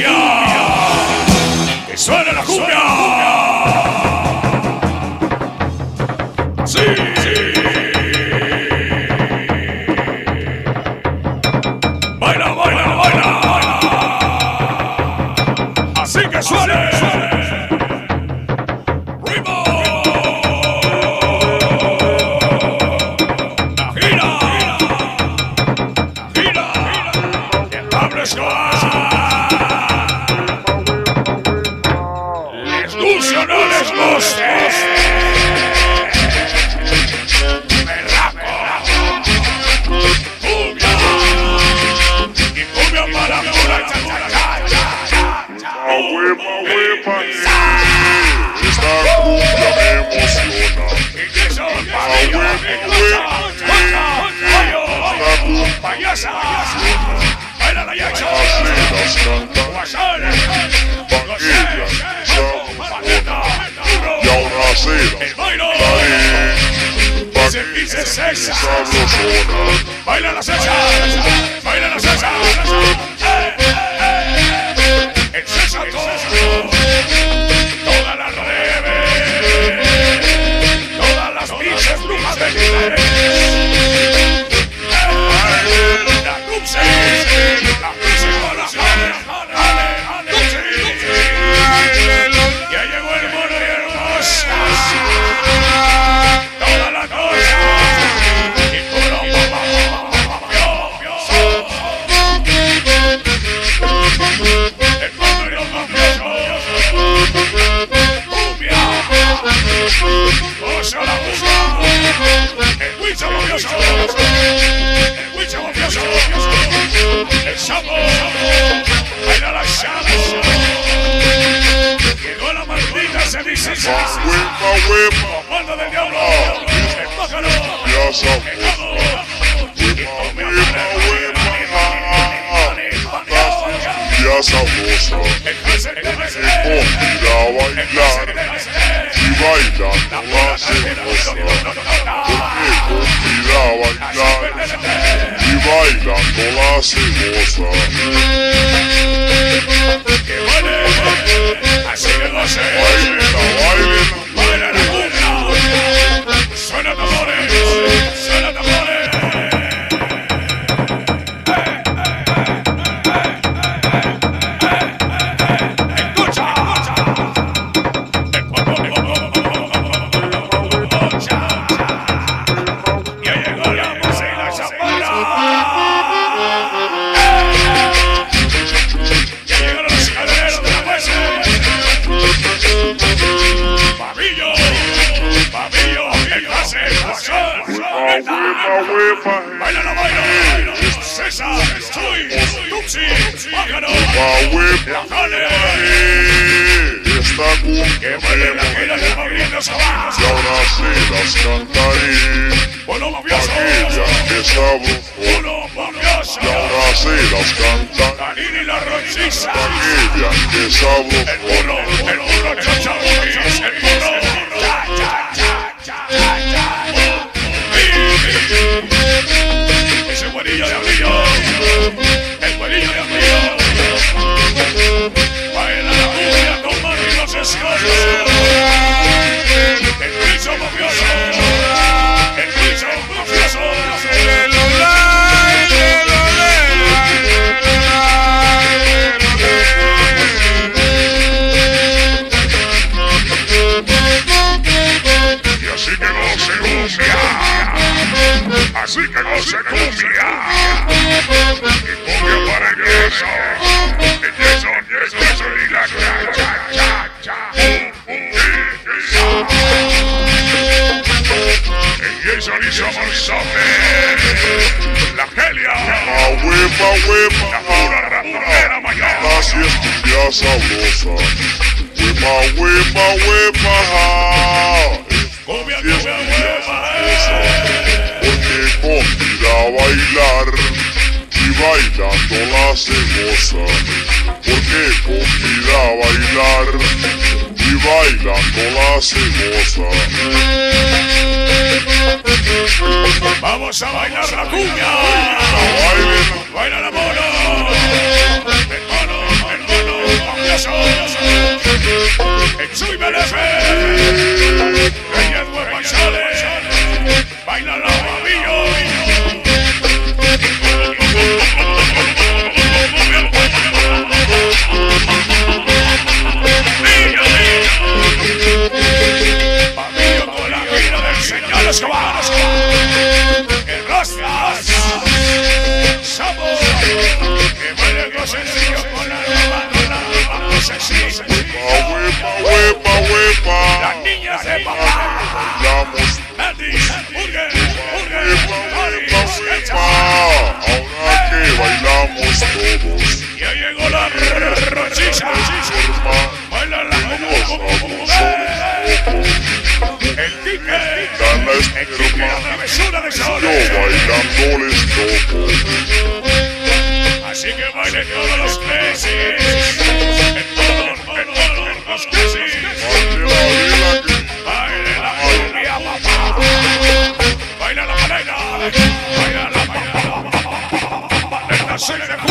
cumbia. Que suene la cumbia. Sí. Baila, baila, baila. Así que suene. Ritmo. La gira. Gira. El Pablo Escobar. Les guste o no les guste. Esta cumbia me emociona. Payasa, baila la yacha, Las cantan vaquillas, sabrosona. Y ahora se las cantaré. Vaquillas, sabrosona. baila la salsa, baila la salsa. El salsa toda la rebe, todas las pinches brujas del interés. La dulce con las janes, ya llegó el mono y hermosa, toda la cosa, y puro el mono y los mafiosos, cumbia, goza la música, el huicho mafioso, el huicho mafioso, el sapo, baila la llama, llegó la maldita ceniza, Huepa, mano del diablo, el pájaro, ya el sabrosa. cabo, Ya sabrosa. el cáncer de la Me convida a bailar. Y bailando la celosa. Me convida a bailar. Y bailando la celosa. que vale, así que lo sé, Baila, baila. baila la cumbia, suena tambores, suena tambores. Escucha, ya llegó la música chapada. Ya llegaron los cadeneros de la fuerza. Pabillo, pabillo, el pase, Huepa, baila la baila, César, Chuy, Tuxi, Pájaro, huepa, la Jale, esta cumbia que me baile la emociona. gira de Pablito Sabás. Y ahora se las cantaré. Uno mafioso, Vaquillas, que sabrosona. uno mafioso, Y ahora se las cantaré. Canini la Rochiza, Vaquillas, que el sabrosona. burro Chachabuquis, el burro, cha, cha, cha, cha, cha. Ese güerillo de abril, el güerillo de abril, baila la cumbia con marinos escosos, el bicho mafioso, el bicho mafioso, Y así que goce cumbia. Así que goce cumbia. Y cumbia para el Jason. El Jason y la cha, cha, cha. El Jason y Samonzote. la Gelia, Huepa, la huepa. pura ratonera mayor, Así es cumbia sabrosa. Huepa, huepa, huepa. cumbia, Así es cumbia, cumbia sabrosa. cumbia, Porque convida a bailar y bailando la celosa. Porque convida a bailar y bailando la celosa. vamos a bailar la cumbia, Bailen, baila la mono, el mono, el mono. chicha. Baila la el Quique. El Quique, la travesura de soles. Bailándoles loco. Así que bailen todos los peces. En todos los peces. Baila la cumbia, papá. Baila la balena. Baila la balena. Balena,